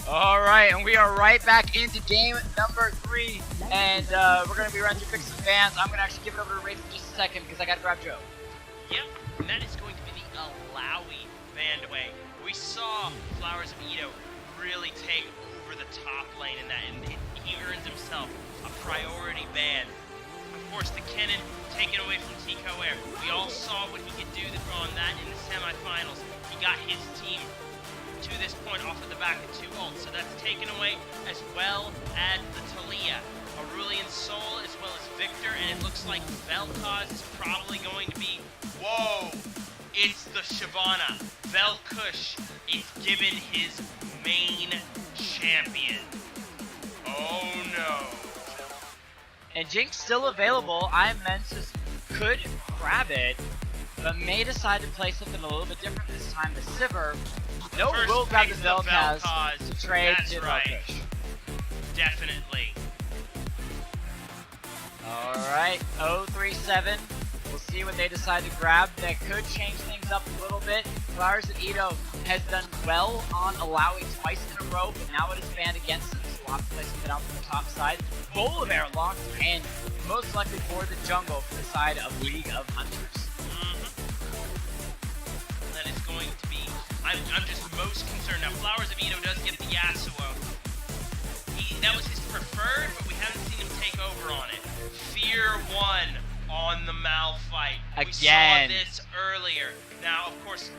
Alright, and we are right back into game number 3. And we're going to be running through picks and fans. I'm going to actually give it over to Ray for just a second because I got to grab Joe. Yep, and that is going to be the Alawi band away. We saw Flowers of Edo really take over the top lane in that, and he earns himself a priority ban. Of course, the cannon taken away from Tico Air. We all saw what he could do on that in the semifinals. He got his team to this point off of the back of 2 ults, so that's taken away, as well as the Talia, Aurelian Soul, as well as Victor, and it looks like Vel'koz is probably going to be, whoa, it's the Shyvana. Vel'koz is given his main champion. Oh no. And Jinx still available. Mensis could grab it, but may decide to play something a little bit different this time. The Sivir. No, we'll grab the Vel'koz to trade to Vel'koz. Definitely. Alright, 037. We'll see what they decide to grab. That could change things up a little bit. Flowers of Edo has done well on Alawi twice in a row, but now it is banned against him, so we'll have to play something out from the top side. Bowl of Air locked in, most likely for the jungle for the side of League of Hunters. That is going to be... I'm just most concerned. Now, Flowers of Edo does get the Yasuo. That was his preferred, but we haven't seen him take over on it. Fear 1 on the Malphite. Again. We saw this earlier. Now, of course,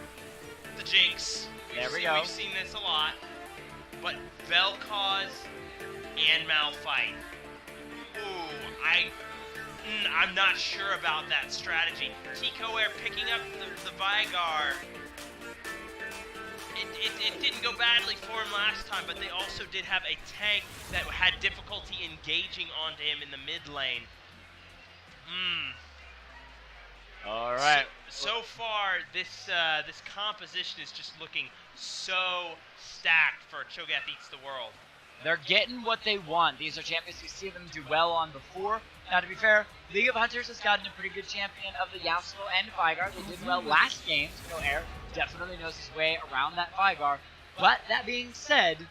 the Jinx. We've seen this a lot. But Vel'koz and Malphite. Ooh, I'm not sure about that strategy. Tico Air picking up the Vigar. It didn't go badly for him last time, but they also did have a tank that had difficulty engaging onto him in the mid lane. Alright. So far, this composition is just looking so stacked for Cho'Gath Eats the World. They're getting what they want. These are champions we see them do well on before. Now, to be fair, League of Hunters has gotten a pretty good champion of the Yasuo and Vigar. They did well last game. Tico Air definitely knows his way around that Vigar. But that being said,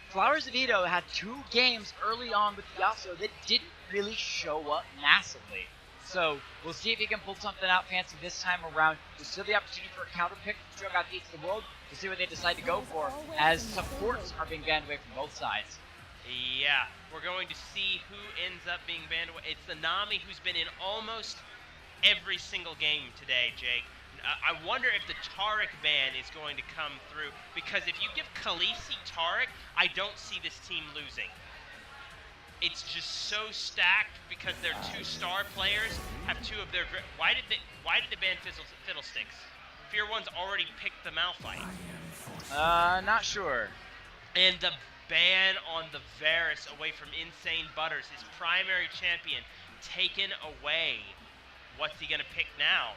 Flowers of Edo had 2 games early on with Yasuo that didn't really show up massively. So we'll see if he can pull something out fancy this time around. There's still the opportunity for a counter pick. Cho'Gath Eats the World. We'll see what they decide to go for, as supports are being banned away from both sides. Yeah, we're going to see who ends up being banned away. It's the Nami who's been in almost every single game today, Jake. I wonder if the Taric ban is going to come through, because if you give Khaleesi Taric, I don't see this team losing. It's just so stacked because their 2-star players have 2 of their... Why did they ban Fiddlesticks? Fear 1's already picked the Malphite. Not sure. And the ban on the Varus away from Insane Butters, his primary champion, taken away. What's he gonna pick now?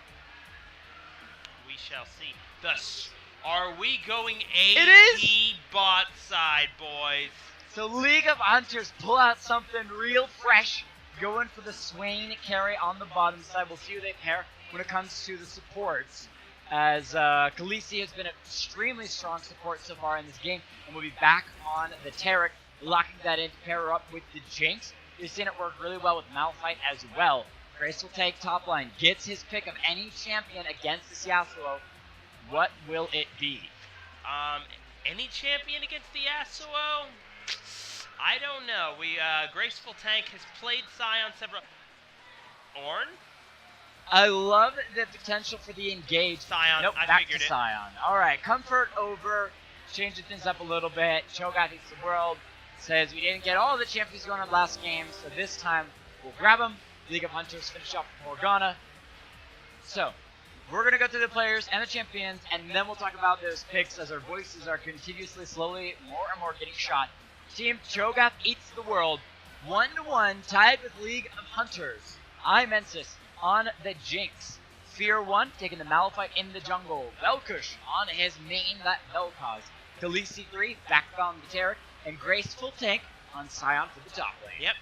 We shall see. Thus, are we going AD bot side, boys? So League of Hunters pull out something real fresh, going for the Swain carry on the bottom side. We'll see who they pair when it comes to the supports, as Khaleesi has been an extremely strong support so far in this game, and we'll be back on the Taric, locking that in to pair her up with the Jinx. We've seen it work really well with Malphite as well. Grace will take top line, gets his pick of any champion against this Yasuo. What will it be? Any champion against the Yasuo? I don't know. Graceful Tank has played Scion several... Ornn? I love the potential for the engage. Scion, nope, I back figured to it. Scion. Alright, comfort over, changing things up a little bit. Cho'Gath Eats the World says we didn't get all the champions going on last game, so this time we'll grab them. League of Hunters finish off with Morgana. So, we're going to go through the players and the champions, and then we'll talk about those picks as our voices are continuously, slowly, more and more getting shot. Team Cho'Gath Eats the World, 1-1, tied with League of Hunters. Mensis on the Jinx. Fear 1 taking the Malphite in the jungle. Vel'koz on his main, that Vel'koz. Khaleesi 3 back on the Taric, and Graceful Tank on Scion for the top lane. Yep.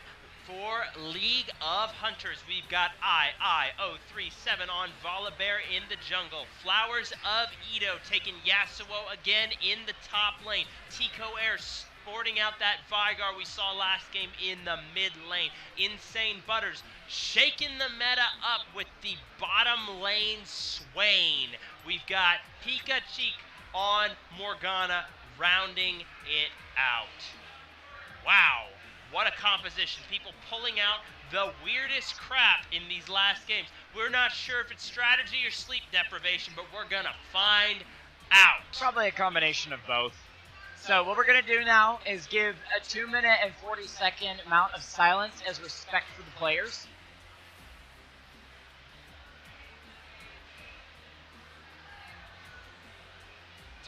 For League of Hunters, we've got II-037 on Volibear in the jungle. Flowers of Edo taking Yasuo again in the top lane. Tico Air sporting out that Vigar we saw last game in the mid lane. Insane Butters shaking the meta up with the bottom lane Swain. We've got Pika Cheek on Morgana rounding it out. Wow. What a composition. People pulling out the weirdest crap in these last games. We're not sure if it's strategy or sleep deprivation, but we're going to find out. Probably a combination of both. So what we're going to do now is give a 2-minute and 40-second amount of silence as respect for the players.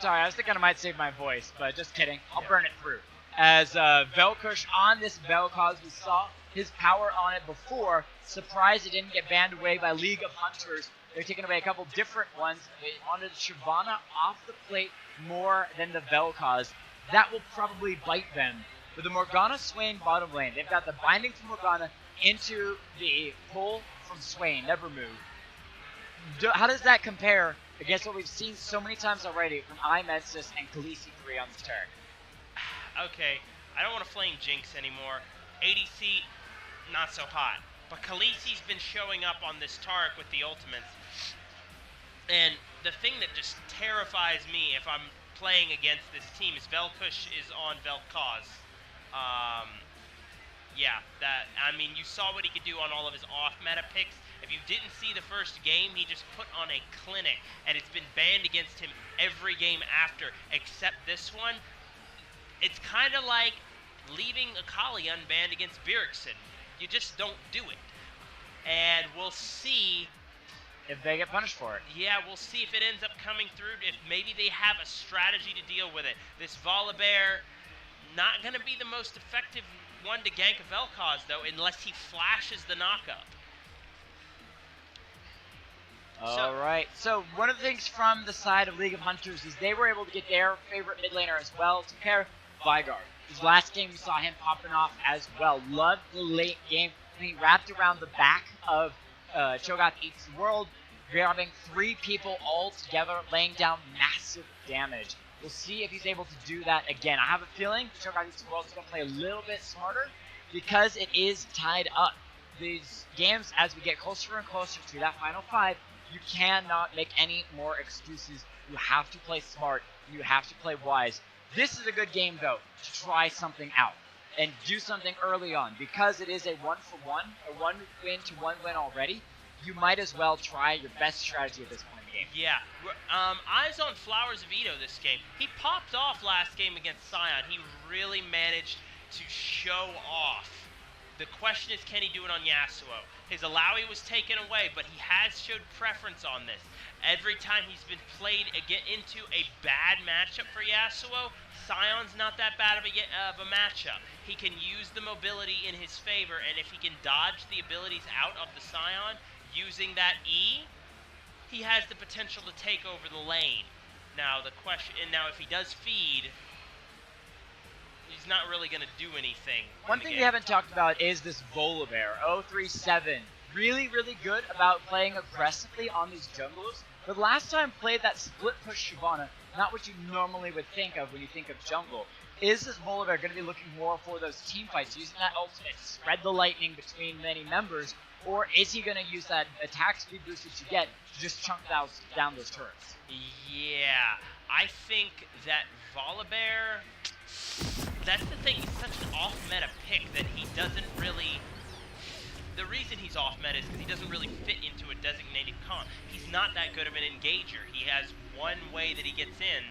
Sorry, I was thinking I might save my voice, but just kidding. I'll burn it through. As Vel'koz on this Vel'koz, we saw his power on it before. Surprised it didn't get banned away by League of Hunters. They're taking away a couple different ones. They wanted Shyvana off the plate more than the Vel'koz. That will probably bite them. With the Morgana Swain bottom lane, they've got the binding from Morgana into the pull from Swain, never move. How does that compare against what we've seen so many times already from iMensis and Khaleesi 3 on this turn? Okay, I don't want to flame Jinx anymore. ADC, not so hot. But Khaleesi's been showing up on this Taric with the ultimates. And the thing that just terrifies me if I'm playing against this team is Vel'koz is on Vel'koz. Yeah, you saw what he could do on all of his off-meta picks. If you didn't see the first game, he just put on a clinic, and it's been banned against him every game after, except this one. It's kind of like leaving Akali unbanned against Bjergsen. You just don't do it. And we'll see if they get punished for it. Yeah, we'll see if it ends up coming through, if maybe they have a strategy to deal with it. This Volibear, not going to be the most effective one to gank a Vel'koz, though, unless he flashes the knockup. Alright, so one of the things from the side of League of Hunters is they were able to get their favorite mid laner as well to pair Vigar. His last game we saw him popping off as well. Loved the late game when he wrapped around the back of Cho'Gath Eats the World, grabbing 3 people all together, laying down massive damage. We'll see if he's able to do that again. I have a feeling Cho'Gath Eats the World is going to play a little bit smarter because it is tied up. These games, as we get closer and closer to that final 5, you cannot make any more excuses. You have to play smart. You have to play wise. This is a good game, though, to try something out and do something early on. Because it is a 1-for-1, a 1 win to 1 win already, you might as well try your best strategy at this point in the game. Yeah. Eyes on Flowers of Edo this game. He popped off last game against Sion. He really managed to show off. The question is, can he do it on Yasuo? His Alawi was taken away, but he has showed preference on this. Every time he's been played into a bad matchup for Yasuo, Sion's not that bad of a matchup. He can use the mobility in his favor, and if he can dodge the abilities out of the Sion using that E, he has the potential to take over the lane. Now if he does feed, he's not really going to do anything. One thing we haven't talked about is this Volibear, 037. Really, really good about playing aggressively on these junglers. But last time played that split push Shyvana, not what you normally would think of when you think of jungle. Is this Volibear going to be looking more for those team fights, using that ultimate, spread the lightning between many members, or is he going to use that attack speed boost that you get to just chunk down those turrets? Yeah, I think that Volibear, that's the thing, he's such an off-meta pick that he doesn't really... The reason he's off-meta is because he doesn't really fit into a designated comp. He's not that good of an engager. He has one way that he gets in,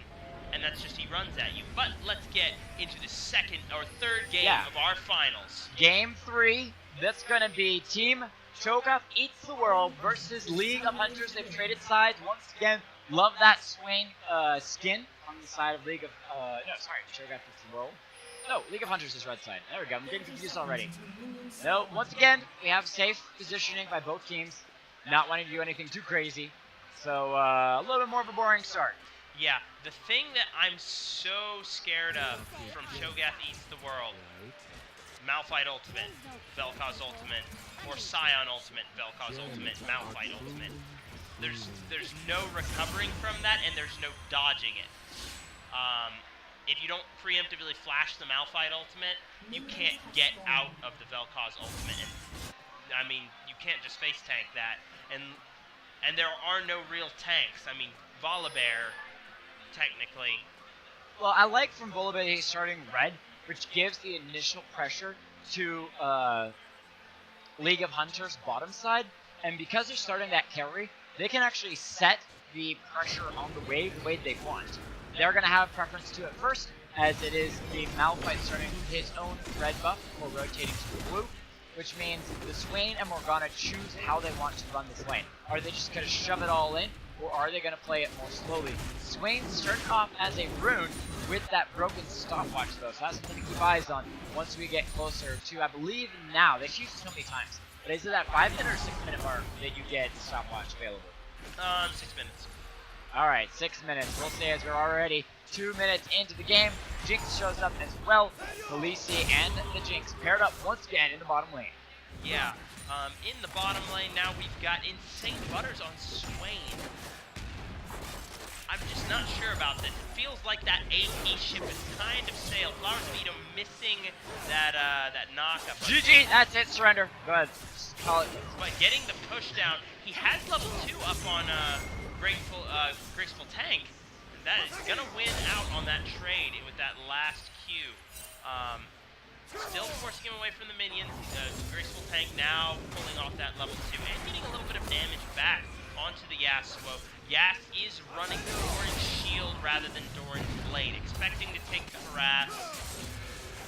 and that's just he runs at you. But let's get into the second or third game of our finals. Game 3, that's going to be Team Cho'Gath Eats the World versus League of Hunters. They've traded sides once again. Love that Swain skin on the side of Cho'Gath Eats the World. No, League of Hunters is red side. There we go. I'm getting confused already. No, once again, we have safe positioning by both teams. Not wanting to do anything too crazy. So, a little bit more of a boring start. Yeah, the thing that I'm so scared of from Cho'Gath Eats the World, Malphite ultimate, Vel'koz ultimate, or Scion ultimate, Vel'koz ultimate, Malphite ultimate. There's no recovering from that, and there's no dodging it. If you don't preemptively flash the Malphite ultimate, you can't get out of the Vel'koz ultimate. And I mean, you can't just face tank that. And there are no real tanks. I mean, Volibear, technically. Well, I like from Volibear he's starting red, which gives the initial pressure to League of Hunters bottom side. And because they're starting that carry, they can actually set the pressure on the wave the way they want. They're going to have preference to it first, as it is the Malphite starting his own red buff before rotating to the blue, which means the Swain and Morgana choose how they want to run this lane. Are they just going to shove it all in, or are they going to play it more slowly? Swain started off as a rune with that broken stopwatch though, so that's something to keep eyes on once we get closer to, I believe now, they've used it so many times, but is it that 5 minute or 6 minute mark that you get the stopwatch available? 6 minutes. Alright, 6 minutes. We'll say as we're already 2 minutes into the game. Jinx shows up as well. Khaleesi and the Jinx paired up once again in the bottom lane. Yeah, in the bottom lane now we've got Insane Butters on Swain. I'm just not sure about this. It feels like that AP ship is kind of sailed. Flowers of Edom missing that knock-up. GG, that's it, surrender. Go ahead, just call it. But getting the push down, he has level 2 up on Graceful Tank. That is gonna win out on that trade with that last Q. Still forcing him away from the minions. Graceful Tank now pulling off that level 2 and getting a little bit of damage back onto the Yasuo. Yas is running Doran's shield rather than Doran's blade, expecting to take the harass.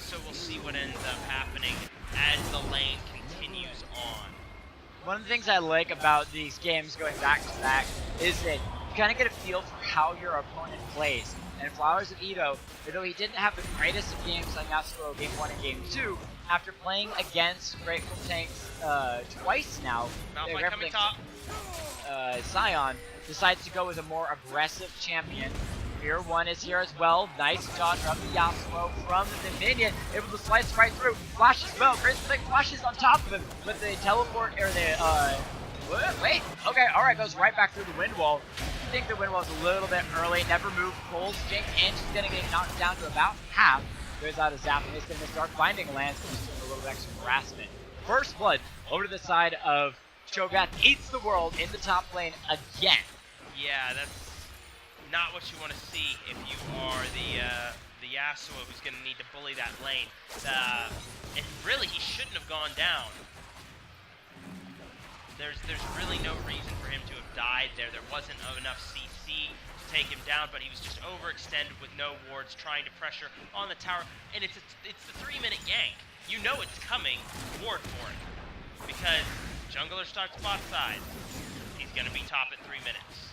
So we'll see what ends up happening as the lane continues on. One of the things I like about these games going back to back is that you kind of get a feel for how your opponent plays. And Flowers of Edo, although he didn't have the greatest of games on Yasuo Game 1 and Game 2, after playing against Grateful Tanks twice now, Malphite coming top. Scion decides to go with a more aggressive champion. Fear 1 is here as well. Nice dodge from the Yasuo from the minion. Able to slice right through. Flashes well. Graceful Tank flashes on top of him. But the teleport, or the, wait. Okay, alright, goes right back through the wind wall. I think the wind wall was a little bit early. Never moved. Pulls Jinx in. She's going to get knocked down to about half. Goes out of Zap and is going to miss Dark Binding lands. Just doing a little bit extra harassment. First blood over to the side of Cho'Gath. Eats the world in the top lane again. Yeah, that's not what you want to see if you are the Yasuo who's going to need to bully that lane. And really, he shouldn't have gone down. There's really no reason for him to have died there. There wasn't enough CC to take him down, but he was just overextended with no wards, trying to pressure on the tower. And it's the 3-minute gank. You know it's coming. Ward for it, because jungler starts bot side. He's going to be top at 3 minutes.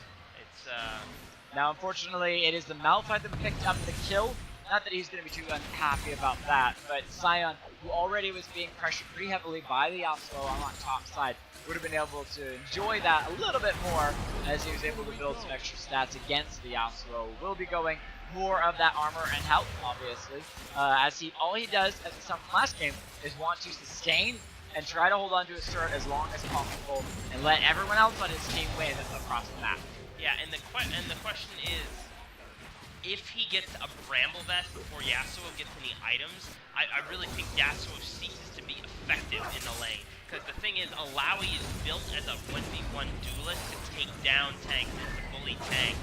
Now, unfortunately, it is the Malphite that picked up the kill. Not that he's going to be too unhappy about that, but Scion, who already was being pressured pretty heavily by the Yasuo on top side, would have been able to enjoy that a little bit more as he was able to build some extra stats against the Yasuo. Will be going more of that armor and health, obviously, as all he does, as we saw from last game, is want to sustain and try to hold on to his turret as long as possible and let everyone else on his team win across the map. Yeah, and the question is, if he gets a Bramble Vest before Yasuo gets any items, I really think Yasuo ceases to be effective in the lane. Because the thing is, Alawi is built as a 1v1 duelist to take down tanks and to bully tanks,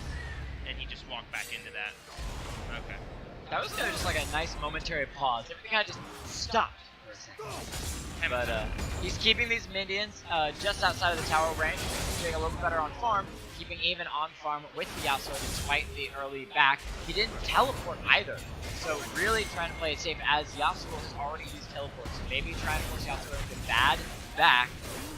and he just walked back into that. Okay. That was kind of just like a nice momentary pause. Everything kind of just stopped for a second. But he's keeping these minions just outside of the tower range, doing a little better on farm, keeping even on farm with the Yasuo despite the early back. He didn't teleport either, so really trying to play it safe as Yasuo has already used teleports. So maybe trying to force Yasuo into bad back,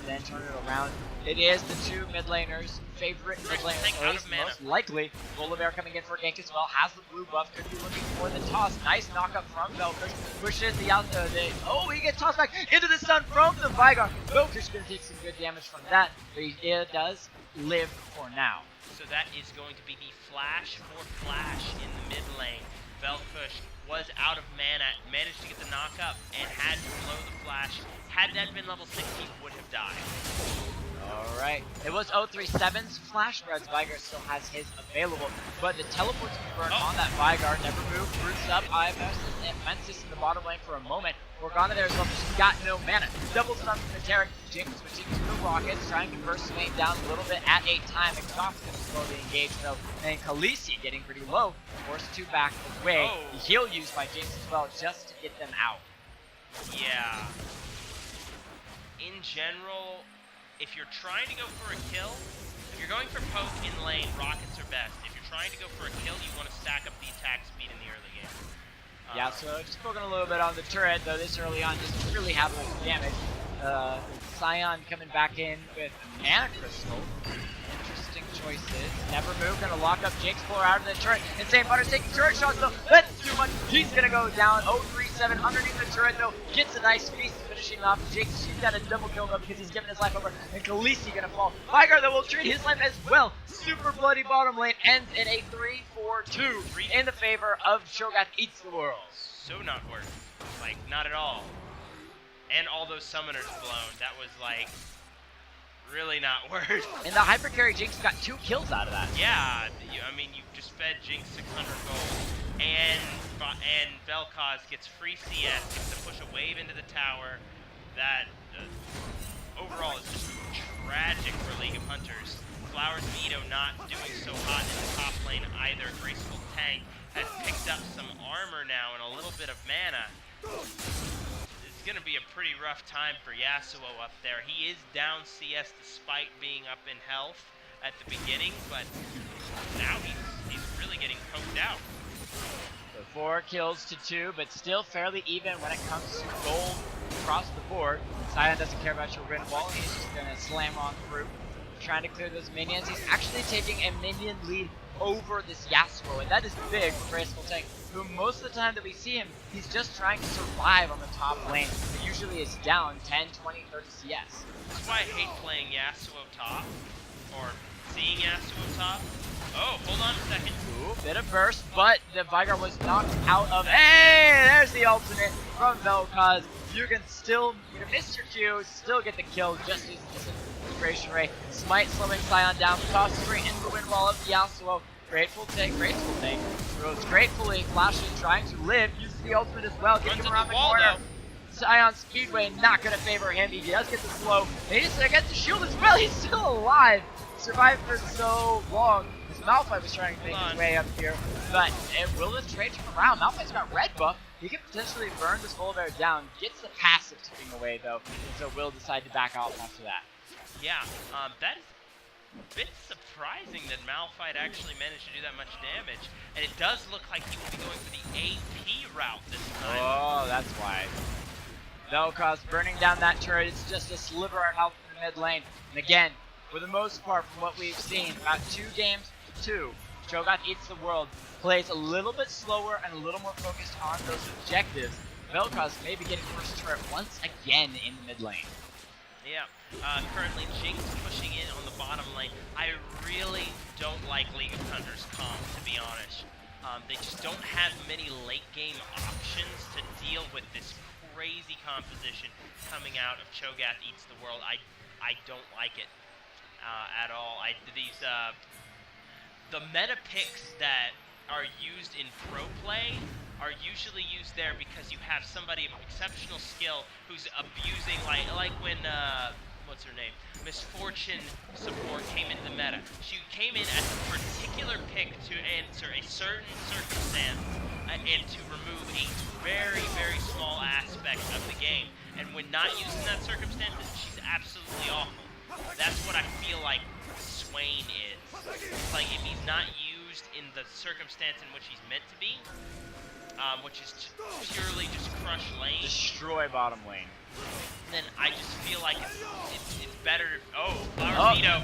then turn it around. It is the two mid laners' favorite mid laners, or at least most likely. Volibear coming in for a gank as well, has the blue buff, could be looking for the toss. Nice knockup from Vel'koz, pushes the Yasuo. Oh, he gets tossed back into the stun from the Vigar. Vel'koz going to take some good damage from that, but he does live for now. So that is going to be the flash for Flash in the mid lane. Vel'koz was out of mana, managed to get the knock up, and had to blow the flash. Had that been level 6, he would have died. Alright, it was 037's flash, whereas Vigar still has his available, but the teleport's convert on that Vigar, never moved, roots up, IMS and Fences in the bottom lane for a moment. Morgana there as well, but she's got no mana. Doubles it on the Terran, Jinx switching to the Rockets, trying to burst Swain down a little bit at a time. Exhausted, slowly engaged though, and Khaleesi getting pretty low, forced to back away. The heal used by Jinx as well, just to get them out. Yeah. In general, if you're trying to go for a kill, if you're going for poke in lane, Rockets are best. If you're trying to go for a kill, you want to stack up the attack speed in the early game. Yeah, so just focusing a little bit on the turret, though this early on doesn't really have much damage. Scion coming back in with a Mana Crystal. Interesting choices. Never move, gonna lock up Jinx, pull her out of the turret. Insane Butter's taking turret shots though. That's too much. He's gonna go down. 037 underneath the turret though. Gets a nice feast, finishing off Jinx. She's got a double kill though because he's giving his life over. And Khaleesi gonna fall. Vigar though will treat his life as well. Super bloody bottom lane ends in a 3-4-2 in the favor of Cho'Gath Eats the World. So not worth. Like, not at all. And all those summoners blown. That was like really not worth. And the hyper carry Jinx got 2 kills out of that. Yeah, I mean, you just fed Jinx 600 gold, and Vel'koz gets free CS, gets to push a wave into the tower. That overall is just tragic for League of Hunters. Flowers of Edo not doing so hot in the top lane either. Graceful Tank has picked up some armor now and a little bit of mana. It's going to be a pretty rough time for Yasuo up there. He is down CS despite being up in health at the beginning, but now he's really getting poked out. So 4 kills to 2, but still fairly even when it comes to gold across the board. Scion doesn't care about your win wall. He's just going to slam on through, trying to clear those minions. He's actually taking a minion lead over this Yasuo, and that is big for Graceful Tank, who most of the time that we see him, he's just trying to survive on the top lane. He usually is down 10, 20, 30 CS. That's why I hate playing Yasuo top, or seeing Yasuo top. Oh, hold on a second. Ooh, bit of burst, but the Vigar was knocked out of. Hey, there's the ultimate from Vel'koz. You can still, miss your Q, still get the kill, just use this inspiration ray. Smite slowing Scion down, toss straight into the wind wall of Yasuo. Graceful Tank, throws gratefully, flashing, trying to live, uses the ultimate as well, getting him around the corner. Scion Speedway not gonna favor him, he does get the slow. He just gets the shield as well, he's still alive. Survived for so long. Malphite was trying to make his way up here, but it will the trade turn around. Malphite's got red buff. He can potentially burn this Volibear down. Gets the passive tipping away though, so will decide to back out after that. Yeah, that is a bit surprising that Malphite actually managed to do that much damage, and it does look like he will be going for the AP route this time. Oh, that's why. Vel'koz burning down that turret. It's just a sliver of health in the mid lane, and again, for the most part, from what we've seen, about 2 games. 2, Cho'Gath Eats the World plays a little bit slower and a little more focused on those objectives. Vel'koz may be getting first turret once again in the mid lane. Yeah, currently Jinx pushing in on the bottom lane. I really don't like League of Hunters comp, to be honest. They just don't have many late game options to deal with this crazy composition coming out of Cho'Gath Eats the World. I don't like it at all. The meta picks that are used in pro play are usually used there because you have somebody of exceptional skill who's abusing, like when what's her name, Misfortune support came into the meta. She came in as a particular pick to answer a certain circumstance and to remove a very, very small aspect of the game. And when not using that circumstance, she's absolutely awful. That's what I feel like Swain is. It's like if he's not used in the circumstance in which he's meant to be, which is purely just crush lane, destroy bottom lane, then I just feel like it's better. Flower Veto.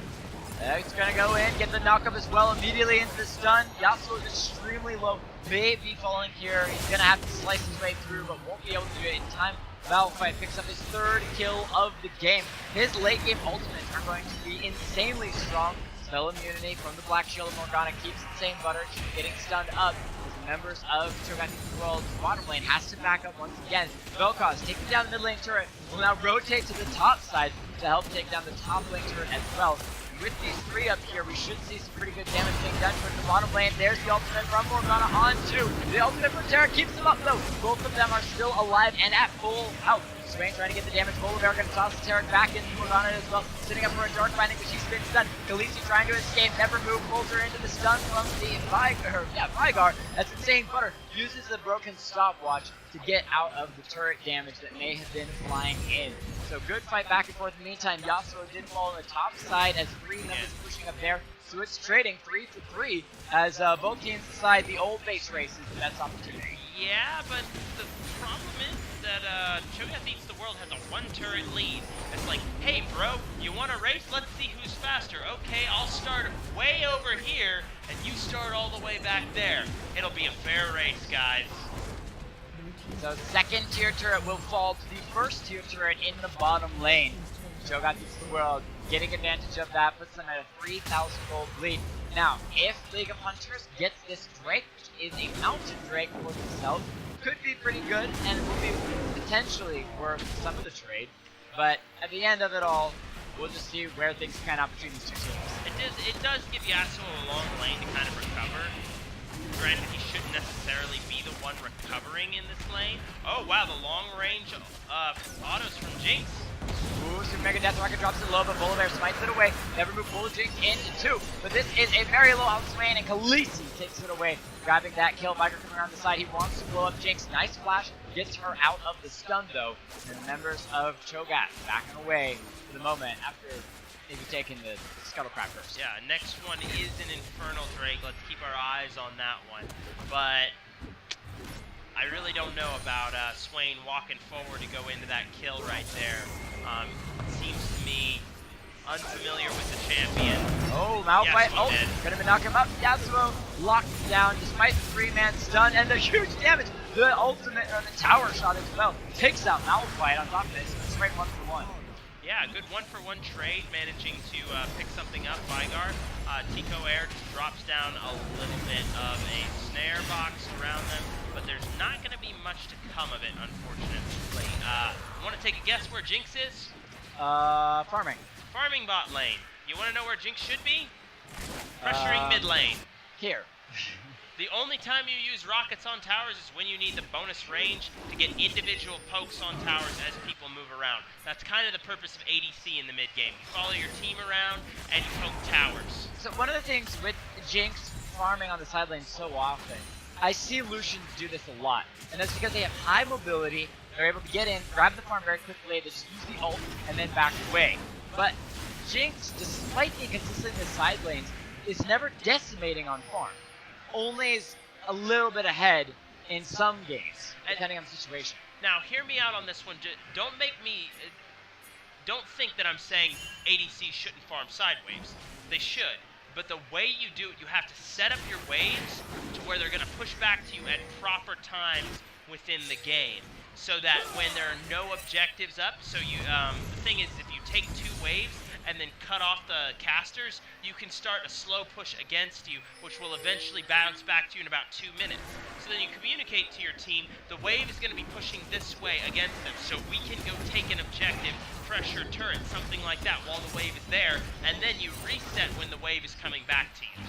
He's gonna go in, get the knockup as well, immediately into the stun. Yasuo is extremely low, may be falling here. He's gonna have to slice his way through, but won't be able to do it in time. Malphite picks up his 3rd kill of the game. His late game ultimates are going to be insanely strong. Spell immunity from the Black Shield of Morgana keeps the same butter. She's getting stunned up. As members of Cho'Gath's World's bottom lane has to back up once again. Vel'koz taking down the mid lane turret will now rotate to the top side to help take down the top lane turret as well. And with these three up here, we should see some pretty good damage being done towards the bottom lane. There's the ultimate from Morgana on two. The ultimate from Terra keeps them up though. Both of them are still alive and at full health. Swain trying to get the damage. Volibear going to toss the Terran back into Morgana as well. Sitting up for a dark binding, but she's been stunned. Khaleesi trying to escape. Never move. Pulls her into the stun from the Vygar. That's insane. Butter uses the broken stopwatch to get out of the turret damage that may have been flying in. So good fight back and forth. In the meantime, Yasuo did fall on the top side as three members pushing up there. So it's trading 3 for 3 as both teams decide the old base race is the best opportunity. Yeah, but the problem is that Cho'Gath Eats the World has a 1 turret lead. It's like, hey bro, you want a race? Let's see who's faster. Okay, I'll start way over here, and you start all the way back there. It'll be a fair race, guys. So second tier turret will fall to the first tier turret in the bottom lane. Cho'Gath Eats the World getting advantage of that, puts them at a 3,000 gold lead. Now, if League of Hunters gets this Drake, which is a mountain Drake for itself, could be pretty good and will be potentially worth some of the trade. But at the end of it all, we'll just see where things pan out between these two teams. It does give Yasuo a long lane to kind of recover. Granted, he shouldn't necessarily be the one recovering in this lane. Oh wow, the long range autos from Jinx. Ooh, Super Mega Death Rocket drops it low, but Volibear smites it away. Never move full Jinx into 2. But this is a very low out Swain, and Khaleesi takes it away, grabbing that kill. Vygar coming around the side. He wants to blow up Jinx. Nice flash. Gets her out of the stun, though. And members of Cho'Gath backing away for the moment after maybe taking the Scuttlecraft first. Yeah, next one is an Infernal Drake. Let's keep our eyes on that one. But I really don't know about Swain walking forward to go into that kill right there. Seems to me unfamiliar with the champion. Oh, Malphite. Yes, Oh, gonna knock him up. Yasuo locked down despite the 3-man stun and the huge damage. The ultimate, or the tower shot as well, takes out Malphite on top of this. Straight 1 for 1. Yeah, good 1-for-1 trade, managing to pick something up. Vygar, Tico Air drops down a little bit of a snare box around them, but there's not going to be much to come of it, unfortunately. Want to take a guess where Jinx is? Farming. Farming bot lane. You want to know where Jinx should be? Pressuring mid lane. Here. The only time you use rockets on towers is when you need the bonus range to get individual pokes on towers as people move around. That's kind of the purpose of ADC in the mid game. You follow your team around and you poke towers. So one of the things with Jinx farming on the side lane so often, I see Lucians do this a lot. And that's because they have high mobility, they're able to get in, grab the farm very quickly, they just use the ult, and then back away. But Jinx, despite being consistent in the side lanes, is never decimating on farm. Only is a little bit ahead in some games, depending on the situation. Now, hear me out on this one. Don't don't think that I'm saying ADCs shouldn't farm side waves. They should. But the way you do it, you have to set up your waves to where they're going to push back to you at proper times within the game. So that when there are no objectives up, so you, the thing is, if you take 2 waves and then cut off the casters, you can start a slow push against you, which will eventually bounce back to you in about 2 minutes. So then you communicate to your team, the wave is going to be pushing this way against them, so we can go take an objective, pressure turret, something like that while the wave is there, and then you reset when the wave is coming back to you.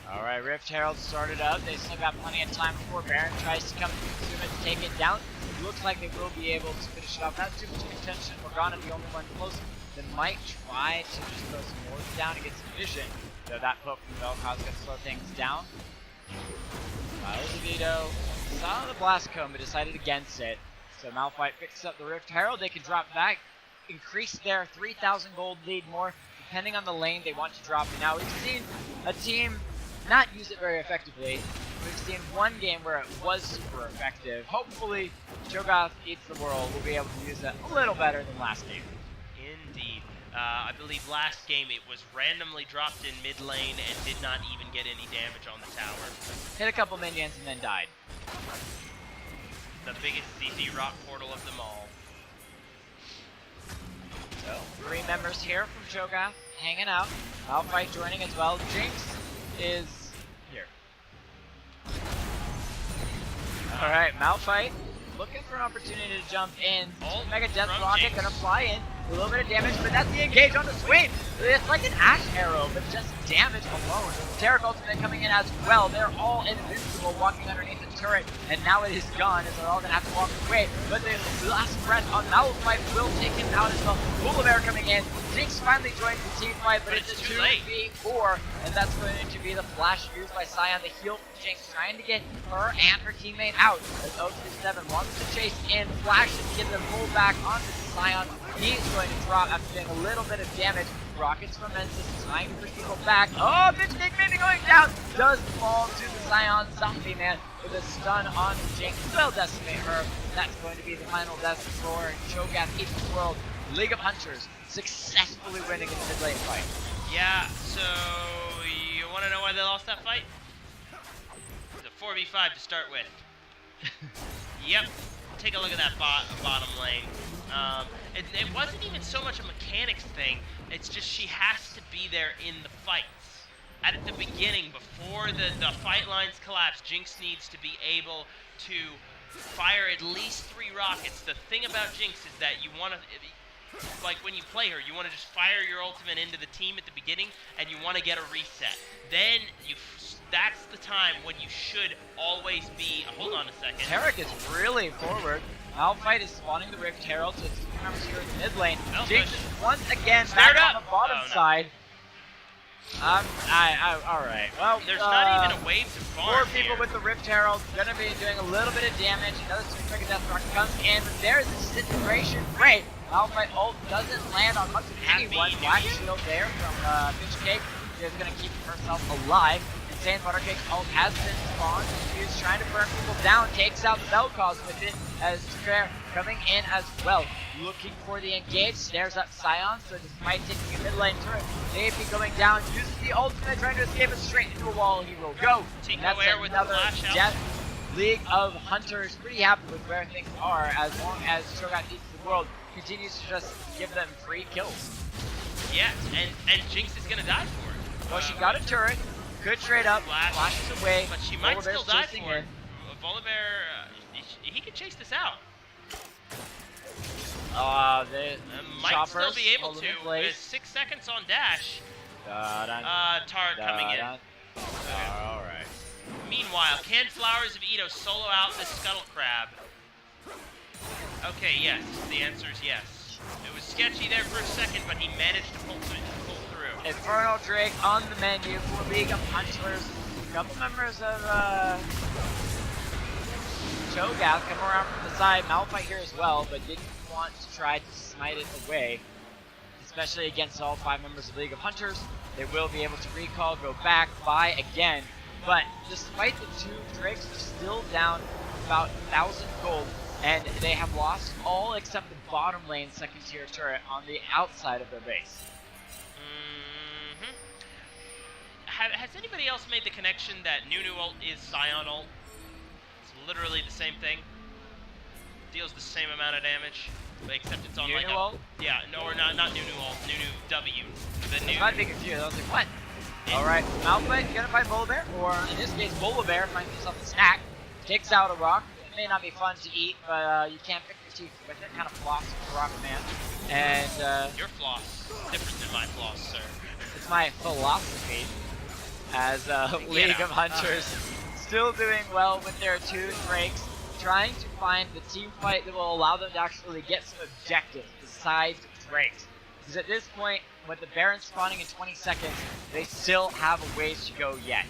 Alright, Rift Herald started up. They still got plenty of time before Baron tries to come to consume it to take it down. Looks like they will be able to finish it off. Not too much contention. Morgana, the only one close. They might try to just throw some more down to get some vision. Though that poke from Vel'koz is going to slow things down. Veto saw the Blast Cone but decided against it. So Malphite picks up the Rift Herald. They can drop back, increase their 3,000 gold lead more, depending on the lane they want to drop it. Now we've seen a team not use it very effectively. We've seen one game where it was super effective. Hopefully, Cho'Gath Eats the World will be able to use it a little better than last game. Indeed. I believe last game it was randomly dropped in mid lane and did not even get any damage on the tower. Hit a couple minions and then died. The biggest CC rock portal of them all. So, 3 members here from Cho'Gath hanging out. Malphite joining as well. Jinx is here. Alright, Malphite looking for an opportunity to jump in. Mega Death Rocket gonna fly in. A little bit of damage, but that's the engage on the swing. It's like an Ash Arrow, but just damage alone. Taric Ultimate coming in as well. They're all invincible walking underneath the turret, and now it is gone as they're all gonna have to walk away. But the last breath on Malphite will take him out as well. Bear coming in. Jinx finally joins the team fight, but it's a 2v4, and that's going to be the flash used by Sion. The heal from Jinx trying to get her and her teammate out. As 027 wants to chase in, Flash and get them pulled back onto Sion. He's going to drop after getting a little bit of damage. Rockets from Mensis trying to push people back. Oh, Bitch Kick maybe going down. Does fall to the Sion Zombie Man with a stun on Jinx. Will decimate her. That's going to be the final death for Cho'Gath Eats the World. League of Hunters successfully winning in the mid lane fight. Yeah, so you want to know why they lost that fight? It was a 4v5 to start with. Yep, take a look at that bottom lane. It wasn't even so much a mechanics thing, it's just she has to be there in the fights. At the beginning, before the fight lines collapse, Jinx needs to be able to fire at least 3 rockets. The thing about Jinx is that you want to, like when you play her, you want to just fire your ultimate into the team at the beginning, and you want to get a reset. Then that's the time when you should always be. Hold on a second. Taric is really forward. Malphite is spawning the Rift Herald, so it's 2 members here in the mid lane. Jinx is once again back on the bottom side. Alright. Well, there's not even a wave to farm. 4 people with the Rift Herald, gonna be doing a little bit of damage. Another Super Death Rock comes in, but there's a disintegration. Great. Malphite ult doesn't land on much of anyone. Black shield there from Bitch Cake. She's gonna keep herself alive. Insane Buttercake's ult has been spawned. She's trying to burn people down. Takes out the Vel'koz with it as Trare coming in as well. Looking for the engage. Snares up Sion. So despite taking a mid lane turret, AP going down. Uses the ultimate trying to escape it straight into a wall. He will go. And that's another death. League of Hunters pretty happy with where things are as long as Cho'Gath Eats the World continues to just give them free kills. Yeah, and Jinx is gonna die for it. Well, she got a turret. Good trade up, flashes away, but she might still die for it. Volibear, he can chase this out. The might still be able to. With 6 seconds on dash. Tard coming in. Alright. Meanwhile, can Flowers of Edo solo out this Scuttle Crab? Okay, yes. The answer is yes. It was sketchy there for a second, but he managed to pull through. Infernal Drake on the menu for League of Hunters. A couple members of Cho'Gath come around from the side. Malphite here as well, but didn't want to try to smite it away. Especially against all 5 members of League of Hunters. They will be able to recall, go back, buy again. But despite the 2 Drakes, they're still down about 1,000 gold. And they have lost all except the bottom lane 2nd tier turret on the outside of their base. Has anybody else made the connection that Nunu ult is Sion ult? It's literally the same thing. Deals the same amount of damage, but except it's on Nunu ult? Yeah, no, or not Nunu ult, Nunu W. The new. I'd be confused. I was like, what? Alright, Malphite gonna find Volibear, or in this case, Volibear finds himself a snack. Takes out a rock. It may not be fun to eat, but you can't pick your teeth with it. Kind of floss with the rock man. And your floss is different than my floss, sir. It's my philosophy. As League of Hunters still doing well with their 2 Drakes, trying to find the team fight that will allow them to actually get some objectives besides Drakes. Because at this point, with the Baron spawning in 20 seconds, they still have a ways to go yet.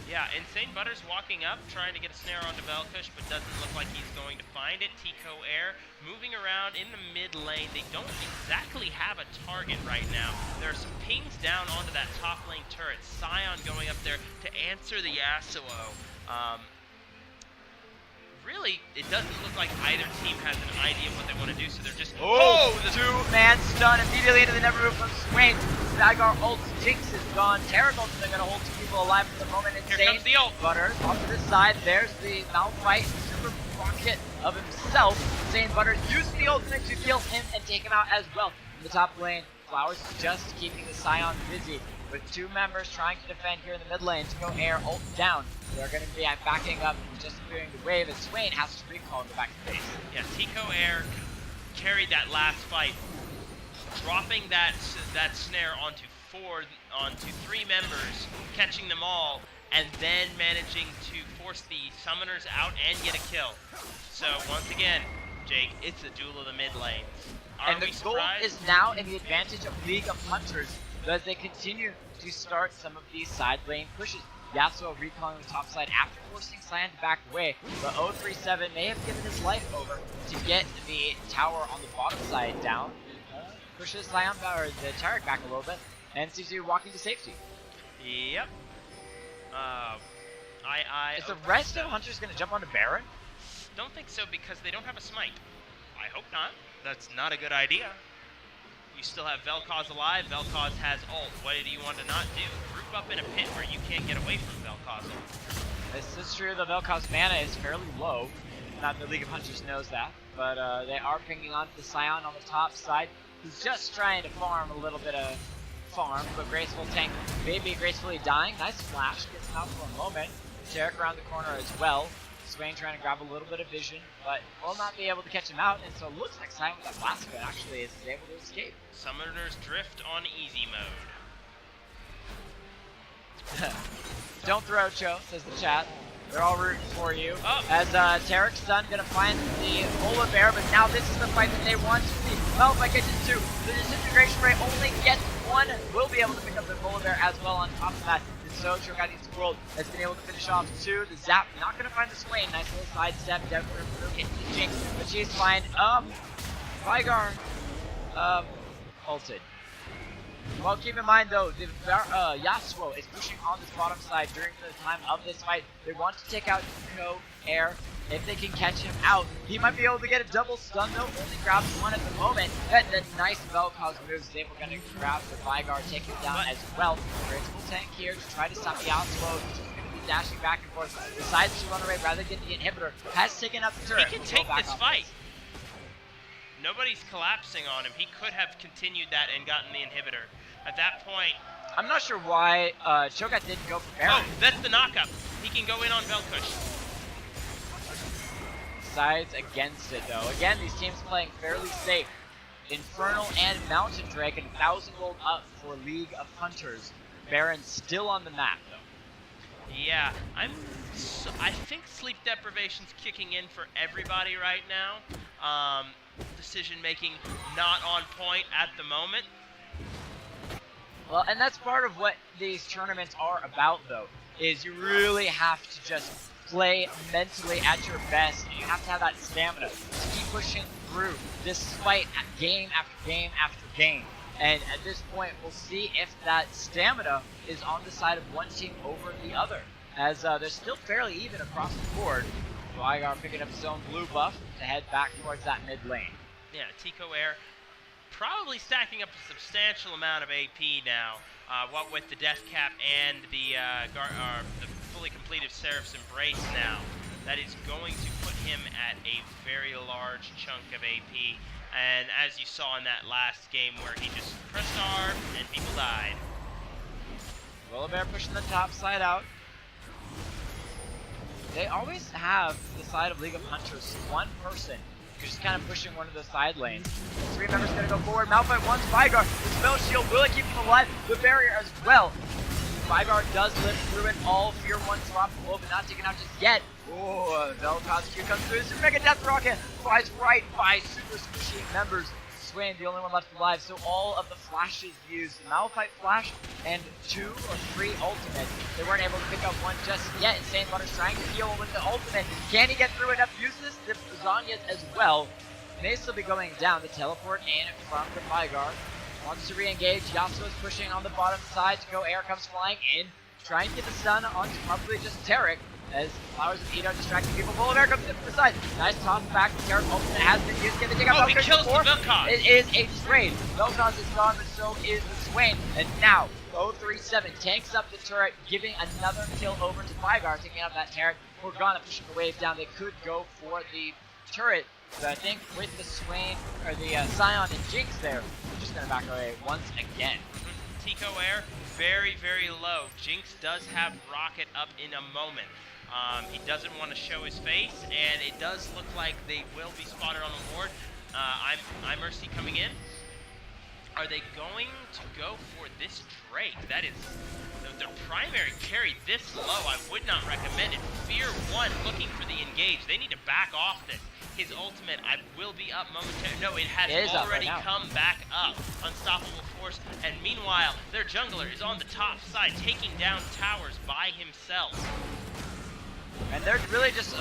Yeah, Insane Butter's walking up, trying to get a snare onto Vel'koz, but doesn't look like he's going to find it. Tico Air moving around in the mid lane. They don't exactly have a target right now. There are some pings down onto that top lane turret. Sion going up there to answer the Yasuo. Really, it doesn't look like either team has an idea of what they want to do, so they're just... Oh, the 2-man stun immediately into the never move from Swain. Zygar ult, Jinx is gone. Taric ult is going to hold 2 people alive at the moment. Here comes the ult. Butters off to the side. There's the Malphite super rocket of himself. Insane Butters using the ultimate to kill him and take him out as well. In the top lane, Flowers is just keeping the Scion busy with 2 members trying to defend here in the mid lane. To go air, ult down. They're going to be backing up, just clearing the wave as Swain has to recall and go back to base. Yeah, Tico Air carried that last fight, dropping that snare onto 3 members, catching them all, and then managing to force the summoners out and get a kill. So once again, Jake, it's a duel of the mid lanes. And the gold is now in the advantage of League of Hunters as they continue to start some of these side lane pushes. Yasuo recalling the top side after forcing Cyan to back away, but 037 may have given his life over to get the tower on the bottom side down. Pushes Cyan or the turret back a little bit, and seems to be walking to safety. Yep. Is the rest of Hunters going to jump onto Baron? Don't think so because they don't have a smite. I hope not. That's not a good idea. You still have Vel'koz alive. Vel'koz has ult. What do you want to not do? Group up in a pit where you can't get away from Vel'koz ult. This is true. The Vel'koz mana is fairly low. Not the League of Hunters knows that, but they are pinging onto the Scion on the top side, who's just trying to farm a little bit of farm, but Graceful Tank maybe gracefully dying. Nice flash, gets him out for a moment. Tarek around the corner as well. Swain trying to grab a little bit of vision, but will not be able to catch him out, and so it looks like Cyan with that last bit actually is able to escape. Summoners drift on easy mode. Don't throw, Cho, says the chat. They're all rooting for you. Oh. As Tarek's son gonna find the polar bear, but now this is the fight that they want to see. Malphite gets it too. The disintegration ray only gets 1. Will be able to pick up the polar bear as well on top of that. And so Cho'Gath's World has been able to finish off 2. The zap not gonna find the Swain. Nice little sidestep down for him into the Jinx, but she's fine. Vygar ulted. Well, keep in mind though, the Yasuo is pushing on this bottom side during the time of this fight. They want to take out Tico Air. If they can catch him out, he might be able to get a double stun though. Only grabs 1 at the moment. And the nice Vel'koz moves is able to grab the Vygar, take him down as well. Graceful Tank here to try to stop the Yasuo. Just going to be dashing back and forth. Decides to run away rather than the inhibitor. Has taken up the turret. He can take this fight. Nobody's collapsing on him. He could have continued that and gotten the inhibitor. At that point, I'm not sure why Cho'Gath didn't go for Baron. Oh, that's the knockup. He can go in on Vel'koz. Decides against it though. Again, these teams playing fairly safe. Infernal and Mountain Dragon, 1,000 gold up for League of Hunters. Baron still on the map though. Yeah, I think sleep deprivation's kicking in for everybody right now. Decision making not on point at the moment. Well, and that's part of what these tournaments are about though, is you really have to just play mentally at your best. You have to have that stamina to keep pushing through despite game after game after game. And at this point, we'll see if that stamina is on the side of one team over the other, as they're still fairly even across the board. Vygar picking up his own blue buff to head back towards that mid lane. Yeah, Tico Air probably stacking up a substantial amount of AP now. What with the Death Cap and the fully completed Seraph's Embrace now, that is going to put him at a very large chunk of AP. And as you saw in that last game where he just pressed R and people died. Volibear pushing the top side out. They always have the side of League of Hunters, one person who's just kind of pushing one of the side lanes. 3 members gonna go forward. Malphite wants Vygar. The spell shield, will it keep him alive? The barrier as well. Vygar does live through it. All Fear 1 swap below, but not taken out just yet. Oh, Vel'koz Q comes through. Super Mega Death Rocket flies right by super squishy members. Swain, the only one left alive, so all of the flashes used. The Malphite flash and 2 or 3 ultimates. They weren't able to pick up one just yet. Insane Butter's trying to heal with the ultimate. Can he get through enough uses? The Zanyas as well may still be going down. The teleport in from the Vygar. Wants to re-engage. Yasuo's pushing on the bottom side to go. Air comes flying in. Trying to get the stun onto probably just Tarek. As Flowers of Edo distracting people. Volibear comes in from the side. Nice toss back. Tarek ultimate has been used. Can they take out Vel'koz? He kills the Vel'koz. It is a trade. Vel'koz is gone, but so is the Swain. And now, 037 tanks up the turret, giving another kill over to Vygar, taking out that Tarek. Morgana pushing the wave down. They could go for the turret. So I think with the Swain, or the Scion and Jinx there, we're just going to back away once again. Tico Air, very, very low. Jinx does have Rocket up in a moment. He doesn't want to show his face, and it does look like they will be spotted on the board. I'm Mercy coming in. Are they going to go for this Drake? That is their primary carry this low. I would not recommend it. Fear 1 looking for the engage. They need to back off this. His ultimate, I will be up momentarily. No, it has already come back up. Unstoppable force. And meanwhile, their jungler is on the top side, taking down towers by himself. And they're really just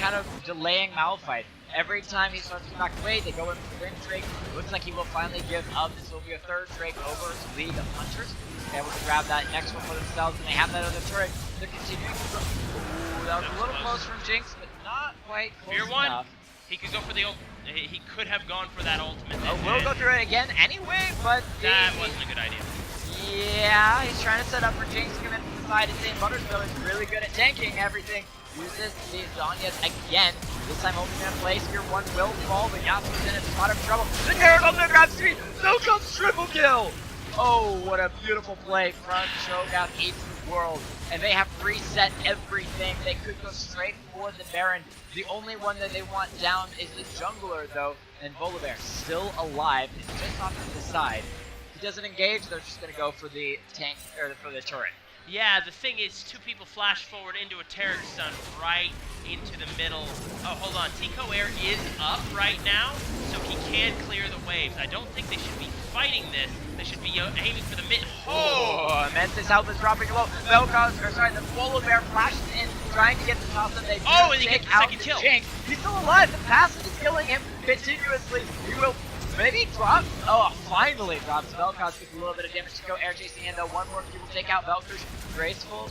kind of delaying Malphite. Every time he starts to back away, they go in for the Grim Drake. Looks like he will finally give up. This will be a third Drake over to League of Hunters. They're able to grab that next one for themselves, and they have that other turret. They're continuing to go. Ooh, that was a little close from Jinx, but not quite close Fear enough. 1, he could go for the ult. He could have gone for that ultimate. Oh, we'll go through it again anyway, but that wasn't a good idea. Yeah, he's trying to set up for Jinx to come in from the side. Insane Butterfield is really good at tanking everything. Uses the Zanyas again. This time hoping in place. Fear 1 will fall, but Yasuo's in a spot of trouble. The Terror comes to grab speed. No comes triple kill. Oh, what a beautiful play from Cho'Gath eats the world. And they have reset everything. They could go straight for the Baron. The only one that they want down is the jungler, though. And Volibear still alive. It's just off to the side. If he doesn't engage, they're just going to go for the tank, or for the turret. Yeah, the thing is, 2 people flash forward into a Terror Stun right into the middle. Oh, hold on. Tico Air is up right now, so he can clear the waves. I don't think they should be fighting this. They should be aiming for the mid. Oh, Immense's health is dropping low. Vel'koz, or sorry, the Volibear flashes in, trying to get the toss, and they and he gets the second kill. Jinx. He's still alive. The passive is killing him continuously. He will maybe drop. Oh, finally drops. Vel'koz gets a little bit of damage to go. Air chasing in, though. One more he will take out Vel'koz. Graceful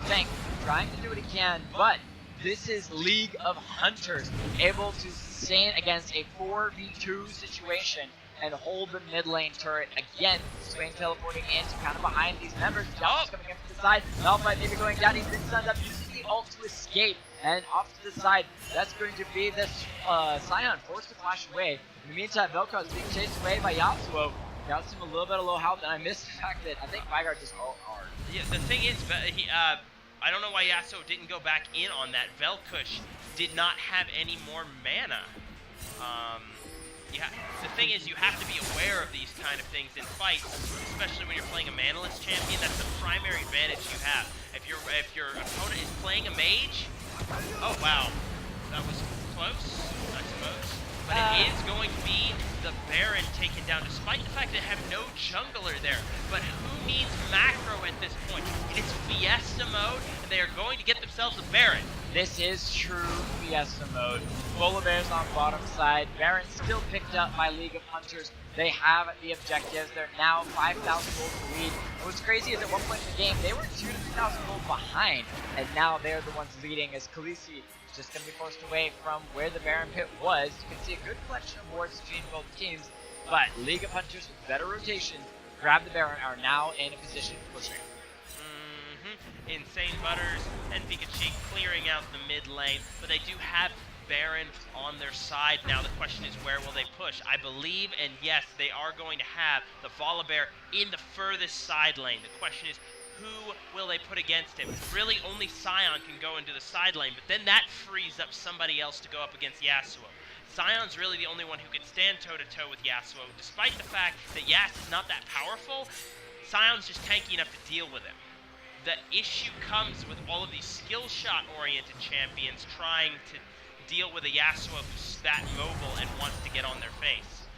tank, trying to do what he can, but this is League of Hunters, able to sustain against a 4v2 situation and hold the mid lane turret again. Swain teleporting in to kind of behind these members. Josh coming in from the side. Malphite maybe going down. He's been stunned up, using the ult to escape. And off to the side, that's going to be this Scion forced to flash away. In the meantime, Vel'koz being chased away by Yasuo. Got him a little bit of low health, and I missed the fact that I think Vigard just ult hard. Yeah, the thing is, I don't know why Yasuo didn't go back in on that. Vel'koz did not have any more mana. Yeah, the thing is, you have to be aware of these kind of things in fights, especially when you're playing a manaless champion. That's the primary advantage you have. If your opponent is playing a mage, oh wow, that was close, I suppose. But it is going to be the Baron taken down, despite the fact that they have no jungler there. But who needs macro at this point? It's Fiesta mode, and they are going to get themselves a Baron. This is true Fiesta mode. Volibear's on bottom side. Baron still picked up by League of Hunters. They have the objectives. They're now 5,000 gold to lead. What's crazy is at one point in the game, they were 2,000 to 3,000 gold behind, and now they're the ones leading as Khaleesi is just going to be forced away from where the Baron pit was. You can see a good collection of wards between both teams, but League of Hunters with better rotation, grab the Baron, are now in a position for pushing. Insane Butters and Pikachu clearing out the mid lane, but they do have Baron on their side now. The question is, where will they push? I believe, and yes, they are going to have the Volibear in the furthest side lane. The question is, who will they put against him? Really, only Scion can go into the side lane, but then that frees up somebody else to go up against Yasuo. Scion's really the only one who can stand toe-to-toe with Yasuo. Despite the fact that Yas is not that powerful, Scion's just tanky enough to deal with him. The issue comes with all of these skill shot-oriented champions trying to deal with a Yasuo who's that mobile and wants to get on their face.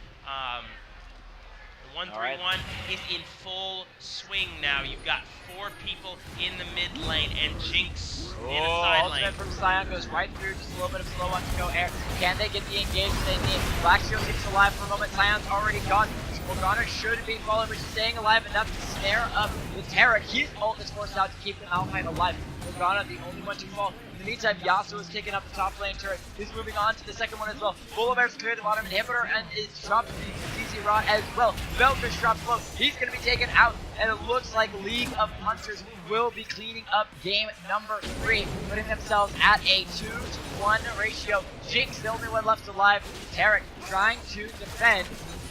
The 1-3-1 is in full swing now. You've got 4 people in the mid lane and Jinx in the side lane. Ultimate from Scion goes right through, just a little bit of slow on to go air. Can they get the engagement they need? Black Shield keeps alive for a moment. Scion's already gone. Morgana should be falling, but she's staying alive enough to snare up the Terra. His ult is forced out to keep the Malphite alive. Morgana, the only one to fall. In the meantime, Yasuo is taking up the top lane turret. He's moving on to the second one as well. Volibear's cleared the bottom inhibitor and is dropped. You can see Crazy Raw as well. Vel'koz drops low. He's going to be taken out, and it looks like League of Hunters will be cleaning up game number 3, putting themselves at a 2-to-1 ratio. Jinx, the only one left alive. Tarek trying to defend.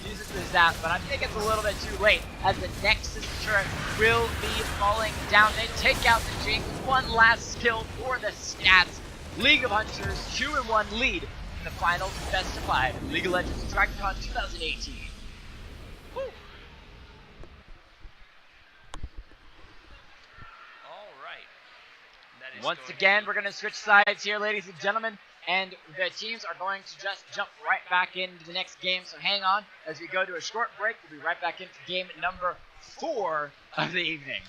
Uses the zap, but I think it's a little bit too late as the Nexus turret will be falling down. They take out the Jinx. One last skill for the stats. League of Hunters 2-1 lead in the finals best of 5 in League of Legends DragonCon 2018. Woo. All right. That is Once again, we're going to switch sides here, ladies and gentlemen. And the teams are going to just jump right back into the next game. So hang on as we go to a short break. We'll be right back into game number 4 of the evening.